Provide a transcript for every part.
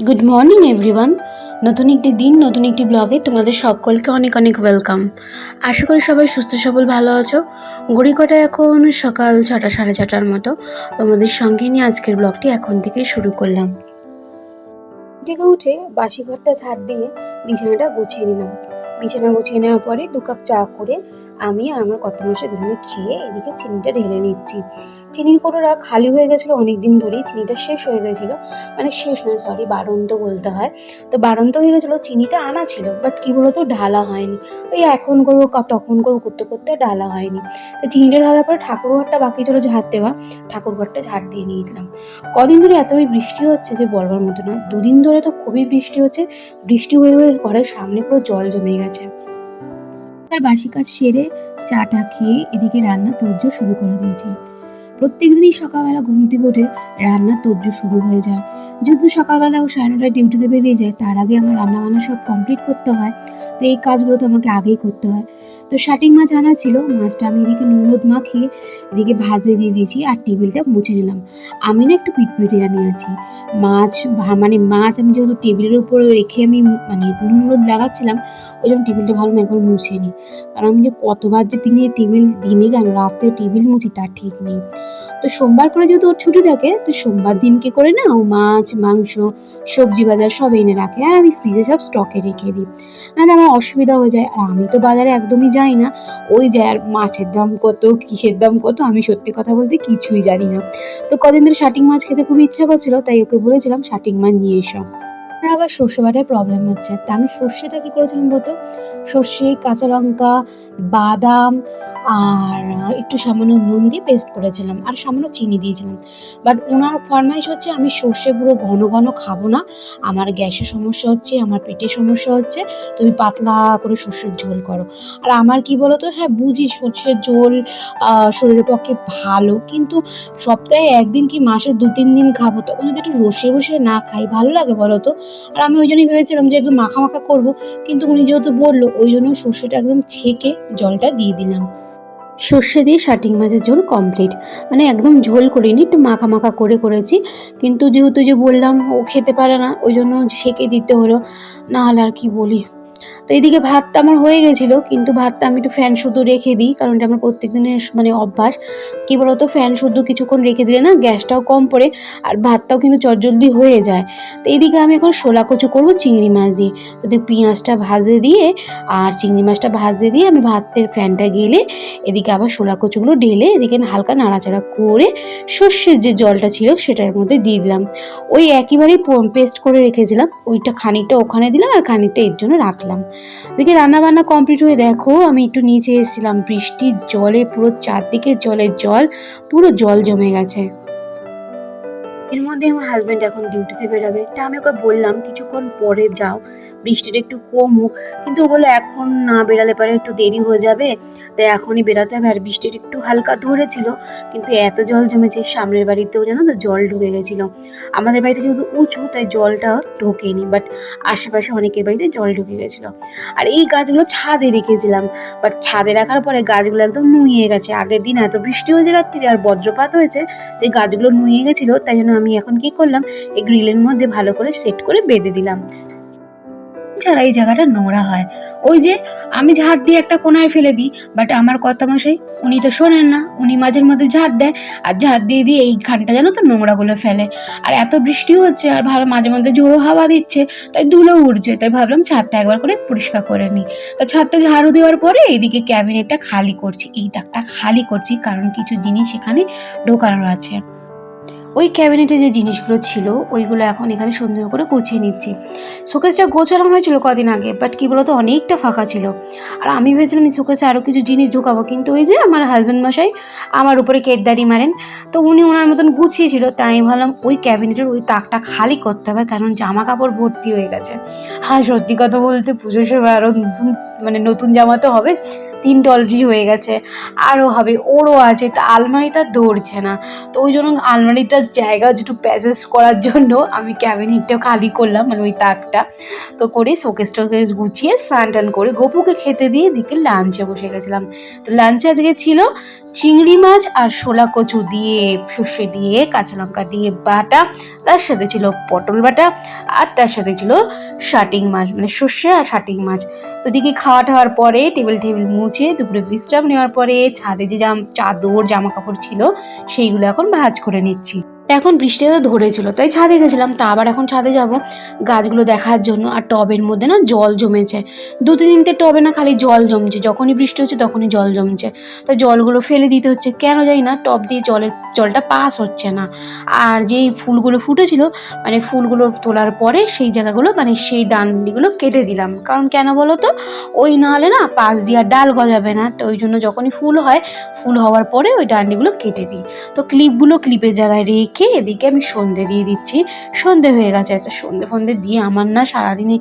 Good morning everyone. নতুন একটি দিন, নতুন একটি ব্লগে তোমাদের সকলকে অনেক অনেক ওয়েলকাম। আশা করি সবাই সুস্থ সবল ভালো আছো। ঘড়ি কাঁটা এখন সকাল 6টা 6:30টার মতো। তোমাদের সঙ্গে নিয়ে আজকের ব্লগটি এখন থেকে শুরু করলাম। থেকে উঠে বাসি ঘরটা ঝাড় দিয়ে বিছানাটা গুছিয়ে নিলাম। বিছানা গুছিয়ে নেওয়ার পরে 2 কাপ চা করে আমি আর আমার কর্তামশাই দুজনে খেয়ে এদিকে চিনিটা ঢেলে নিচ্ছি। চিনির কৌটোটা খালি হয়ে গেছিলো অনেক দিন ধরেই, চিনিটা শেষ হয়ে গেছিলো, মানে শেষ নয় সরি, বাড়ন্ত বলতে হয়। তো বাড়ন্ত হয়ে গেছিলো, চিনিটা আনা ছিল বাট কী বলতো ঢালা হয়নি। ওই এখন করবো তখন করবো করতে করতে ঢালা হয়নি। তো চিনিটা ঢালার পরে ঠাকুরঘরটা বাকি ছিল ঝাড় দেওয়া, ঠাকুরঘরটা ঝাড় দিয়ে নিয়ে দিলাম। কদিন ধরে এতই বৃষ্টি হচ্ছে যে বলবার মতো না। 2 দিন ধরে তো খুবই বৃষ্টি হচ্ছে, বৃষ্টি হয়ে হয়ে ঘরের সামনে পুরো জল জমে গেছে। তার বাসি কাজ সেরে চাটা খেয়ে এদিকে রান্না তোড়জোড় শুরু করে দিয়েছি। প্রত্যেক দিনই সকালবেলা ঘুম থেকে উঠে রান্নার তোড়জোড় শুরু হয়ে যায়। যেহেতু সকালবেলা ও 9:30টায় ডিউটিতে বেরিয়ে যায়, তার আগে আমার রান্নাবান্না সব কমপ্লিট করতে হয়। তো এই কাজগুলো তো আমাকে আগেই করতে হয়। তো শাটিং মাছ আনা ছিল, মাছটা আমি এদিকে নুন হলুদ মাখিয়ে এদিকে ভাজে দিয়ে দিয়েছি আর টেবিলটা মুছে নিলাম। আমি না একটু পিটপিটে আনিয়েছি মাছ আমি যেহেতু টেবিলের উপরে রেখে আমি নুন হলুদ লাগাচ্ছিলাম, ওই জন্য টেবিলটা ভালো না একবার মুছে নিই। কারণ আমি যে কতবার যে দিনে কেন রাতে টেবিল মুছি তার ঠিক নেই। তো সোমবার করে যেহেতু ওর ছুটি থাকে, তো সোমবার দিনকে করে না ও মাছ মাংস সবজি বাজার সব এনে রাখে আর আমি ফ্রিজে সব স্টকে রেখে দিই। নাহলে আমার অসুবিধা হয়ে যায়। আর আমি তো বাজারে একদমই যাই না, ওই যায় আর মাছের দাম কত কিসের দাম কত আমি সত্যি কথা বলতে কিছুই জানি না। তো কদিন ধরে শাটিং মাছ খেতে খুব ইচ্ছা করছিল, তাই ওকে বলেছিলাম শাটিং মাছ নিয়ে এসো। আর আবার সর্ষে বাটার প্রবলেম হচ্ছে, তা আমি সর্ষেটা কী করেছিলাম বলতো, সর্ষে কাঁচা লঙ্কা বাদাম আর একটু সামান্য নুন দিয়ে পেস্ট করেছিলাম আর সামান্য চিনি দিয়েছিলাম। বাট ওনার ফরমাইশ হচ্ছে আমি সর্ষে পুরো ঘন ঘন খাবো না, আমার গ্যাসের সমস্যা হচ্ছে, আমার পেটের সমস্যা হচ্ছে, তুমি পাতলা করে সর্ষের ঝোল করো। আর আমার কি বলো তো, হ্যাঁ বুঝি সর্ষের ঝোল শরীরের পক্ষে ভালো, কিন্তু সপ্তাহে 1 দিন কি মাসে 2-3 দিন খাবো, তখন যদি একটু রসিয়ে বসিয়ে না খাই ভালো লাগে বলো তো। আর আমি ওই জন্যই ভেবেছিলাম যে একটু মাখা মাখা করবো, কিন্তু উনি যেহেতু বললো ওই জন্য সর্ষেটা একদম ছেঁকে জলটা দিয়ে দিলাম। সর্ষে দিয়ে শাটিং মাছের ঝোল কমপ্লিট, মানে একদম ঝোল করিনি, একটু মাখা মাখা করে করেছি। কিন্তু যেহেতু যে বললাম ও খেতে পারে না, ওই জন্য ছেঁকে দিতে হলো, না হলে আর কি বলি। তো এদিকে ভাতটা আমার হয়ে গেছিলো, কিন্তু ভাতটা আমি একটু ফ্যান শুদ্ধ রেখে দিই, কারণ এটা আমার প্রত্যেক দিনের অভ্যাস। কী বলতো, ফ্যান শুদ্ধ কিছুক্ষণ রেখে দিলে না গ্যাসটাও কম পড়ে আর ভাতটাও কিন্তু চটজলদি হয়ে যায়। তো এদিকে আমি এখন শোলা কচু করবো চিংড়ি মাছ দিয়ে। তো পেঁয়াজটা ভাজে দিয়ে আর চিংড়ি মাছটা ভাজতে দিয়ে আমি ভাতের ফ্যানটা গেলে এদিকে আবার শোলা কচুগুলো ঢেলে এদিকে হালকা নাড়াচাড়া করে সর্ষের যে জলটা ছিল সেটার মধ্যে দিয়ে দিলাম। ওই একইবারেই পেস্ট করে রেখেছিলাম, ওইটা খানিকটা ওখানে দিলাম আর খানিকটা এর জন্য রাখলাম। দেখি রান্না বান্না কমপ্লিট হয়ে দেখো আমি একটু নিচে এসেছিলাম, বৃষ্টির জলে পুরো চারদিকে জলের জল, পুরো জল জমে গেছে। এর মধ্যে আমার হাজব্যান্ড এখন ডিউটিতে বেরোবে, তা আমি ওকে বললাম কিছুক্ষণ পরে যাও, বৃষ্টিটা একটু কমুক, কিন্তু ও বললো এখন না বেরালে পরে একটু দেরি হয়ে যাবে, তাই এখনই বেরাতে হবে। আর বৃষ্টির একটু হালকা ধরেছিল, কিন্তু এত জল জমেছে সামনের বাড়িতেও জানো তো জল ঢুকে গেছিলো। আমাদের বাড়িতে যেহেতু উঁচু তাই জলটা ঢোকেনি, বাট আশেপাশে অনেকের বাড়িতে জল ঢুকে গেছিলো। আর এই গাছগুলো ছাদে রেখেছিলাম, বাট ছাদে রাখার পরে গাছগুলো একদম নুয়ে গেছে। আগের দিন এত বৃষ্টি হয়েছে রাত্রিরে আর বজ্রপাত হয়েছে যে গাছগুলো নুয়ে গেছিলো, তাই জন্য আমি এখন কি করলাম, এই গ্রিলের মধ্যে ভালো করে সেট করে বেঁধে দিলাম। ছাড়া এই জায়গাটা নোংরা হয়, ওই যে আমি ঝাড় দিয়ে একটা কোনায় ফেলে দিই, বাট আমার কর্তামশাই উনি তো শোনেন না, উনি মাঝের মধ্যে ঝাড় দেয় আর ঝাড় দিয়ে দিয়ে এইখানটা যেন তো নোংরাগুলো ফেলে। আর এত বৃষ্টি হচ্ছে আর ভালো মাঝে মধ্যে ঝোড়ো হাওয়া দিচ্ছে, তাই ধুলো উড়ছে, তাই ভাবলাম ছাদটা একবার করে পরিষ্কার করে নিই। তা ছাদটা ঝাড়ু দেওয়ার পরে এইদিকে ক্যাবিনেটটা খালি করছি, এই তাকটা খালি করছি কারণ কিছু জিনিস সেখানে ঢোকানোর আছে। ওই ক্যাবিনেটে যে জিনিসগুলো ছিল ওইগুলো এখন এখানে সুন্দর করে গুছিয়ে নিচ্ছি। শোকেসটা গোছানো হয়েছিল কদিন আগে, বাট কী বলতো অনেকটা ফাঁকা ছিল। আর আমি ভেবেছিলাম এই শোকেসে আরও কিছু জিনিস ঢোকাবো, কিন্তু ওই যে আমার হাজব্যান্ড মশাই আমার উপরে কেতদারি মারেন, তো উনি ওনার মতন গুছিয়েছিল, তাই আমি ভাবলাম ওই ক্যাবিনেটের ওই তাকটা খালি করতে হবে, কারণ জামা কাপড় ভর্তি হয়ে গেছে। হ্যাঁ সত্যি কথা বলতে পুজোর সময় আরও নতুন নতুন জামা তো হবে, তিনটে অলরেডি হয়ে গেছে, আরও হবে, ওরও আছে, তো আলমারিটা ধরছে না। তো ওই জন্য আলমারিটার জায়গা একটু প্যাসেজ করার জন্য আমি ক্যাবিনেটটা খালি করলাম, মানে ওই তাকটা তো করে শোকেস টোকেস গুছিয়ে স্নান টান করে গপুকে খেতে দিয়ে দিকে লাঞ্চে বসে গেছিলাম। তো লাঞ্চে আজকে ছিল চিংড়ি মাছ আর শোলা কচু দিয়ে, সর্ষে দিয়ে, কাঁচা লঙ্কা দিয়ে বাটা, তার সাথে ছিল পটল বাটা, আর তার সাথে ছিল শাটিং মাছ, মানে সর্ষে আর শাটিং মাছ। তো দিকে খাওয়া টাওয়ার পরে টেবিল মুছে দুপুরে বিশ্রাম নেওয়ার পরে ছাদে যে চাদর জামা কাপড় ছিল সেইগুলো এখন ভাঁজ করে নিচ্ছি। এখন বৃষ্টিটা ধরেছিল তাই ছাদে গেছিলাম, তা আবার এখন ছাদে যাব গাছগুলো দেখার জন্য। আর টবের মধ্যে না জল জমেছে, 2-3 টবে না খালি জল জমছে, যখনই বৃষ্টি হচ্ছে তখনই জল জমছে। তো জলগুলো ফেলে দিতে হচ্ছে, কেন জানি না টব দিয়ে জলটা পাস হচ্ছে না। আর যেই ফুলগুলো ফুটেছিল, মানে ফুলগুলো তোলার পরে সেই জায়গাগুলো, মানে সেই ডান্ডিগুলো কেটে দিলাম, কারণ কেন বলো তো, ওই না হলে না পাশ দিয়ে আর ডাল গজাবে না। তো ওই জন্য যখনই ফুল হয়, ফুল হওয়ার পরে ওই ডান্ডিগুলো কেটে দিই। তো ক্লিপগুলো ক্লিপের জায়গায় রেখে এদিকে আমি সন্ধে দিয়ে দিচ্ছি। সন্ধে হয়ে গেছে, তো সন্ধে দিয়ে আমার না সারাদিনে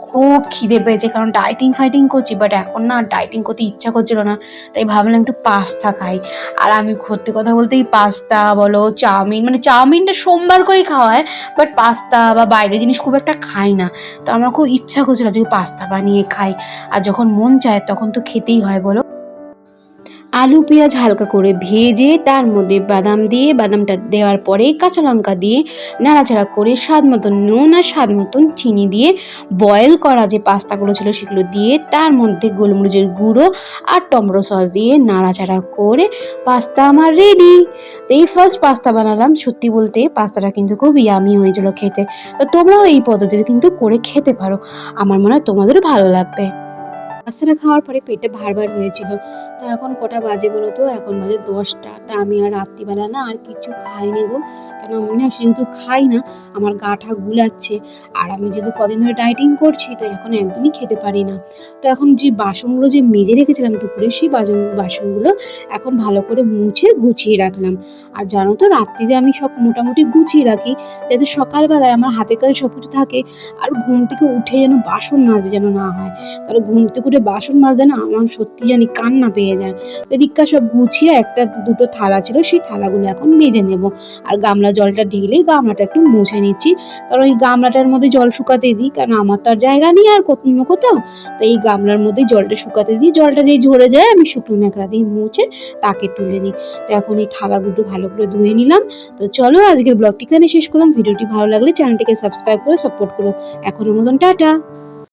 খুব খিদে পেয়েছে, কারণ ডাইটিং করছি, বাট এখন না ডাইটিং করতে ইচ্ছা করছিল না, তাই ভাবলাম একটু পাস্তা খাই। আর আমি সত্যি কথা বলতে এই পাস্তা বলো, চাউমিন, মানে চাউমিনটা সোমবার করেই খাওয়া হয়, বাট পাস্তা বা বাইরের জিনিস খুব একটা খাই না। তো আমার খুব ইচ্ছা করছিল যে পাস্তা বানিয়ে খাই, আর যখন মন চায় তখন তো খেতেই হয় বলো। আলু পেঁয়াজ হালকা করে ভেজে তার মধ্যে বাদাম দিয়ে, বাদামটা দেওয়ার পরে কাঁচা লঙ্কা দিয়ে নাড়াচাড়া করে স্বাদ মতন নুন আর স্বাদ মতন চিনি দিয়ে বয়েল করা যে পাস্তাগুলো ছিল সেগুলো দিয়ে তার মধ্যে গোলমরিচের গুঁড়ো আর টমেটো সস দিয়ে নাড়াচাড়া করে পাস্তা আমার রেডি। তো এই ফার্স্ট পাস্তা বানালাম, সত্যি বলতে পাস্তাটা কিন্তু খুব ইয়ামি হয়েছিল খেতে। তো তোমরাও এই পদ্ধতিতে কিন্তু করে খেতে পারো, আমার মনে হয় তোমাদেরও ভালো লাগবে। পাস্তাটা খাওয়ার পরে পেটে ভার হয়েছিল। তো এখন কটা বাজে বলো তো, এখন বাজে 10টা। তা আমি আর রাত্রিবেলা না আর কিছু খাইনি গো, কেন আমি না যেহেতু খাই না আমার গাটা গুলাচ্ছে, আর আমি যেহেতু কদিন ধরে ডাইটিং করছি তো এখন একদমই খেতে পারি না। তো এখন যে বাসনগুলো যে মেজে রেখেছিলাম দুপুরে, সেই বাসনগুলো এখন ভালো করে মুছে গুছিয়ে রাখলাম। আর জানো তো রাত্রিরে আমি সব মোটামুটি গুছিয়ে রাখি, যাতে সকালবেলায় আমার হাতের কাছে সব কিছু থাকে, আর ঘুম থেকে উঠে যেন বাসন মাজতে যেন না হয়, কারণ ঘুম থেকে উঠে বাসন মাজতে না আমার সত্যি জানি কান্না পেয়ে যায়। তো এদিককার সব গুছিয়ে একটা দুটো থালা ছিল, সেই থালাগুলো এখন মেজে নেব। আর গামলা জলটা ঢেলে গামলাটা একটু মুছে নিচ্ছি, কারণ এই গামলাটার মধ্যে জল শুকাতে দিই, কারণ আমার তো আর জায়গা নেই আর অন্য কোথাও। তো এই গামলার মধ্যে জলটা শুকাতে দিই, জলটা যেই ঝরে যায় আমি শুকনো ন্যাকড়া দিয়ে মুছে তাকে তুলে নিই। তো এখন এই থালা দুটো ভালো করে ধুয়ে নিলাম। তো চলো আজকের ব্লগটি এখানে শেষ করলাম। ভিডিওটি ভালো লাগলে চ্যানেলটিকে সাবস্ক্রাইব করে সাপোর্ট করো। এখনের মতন টাটা।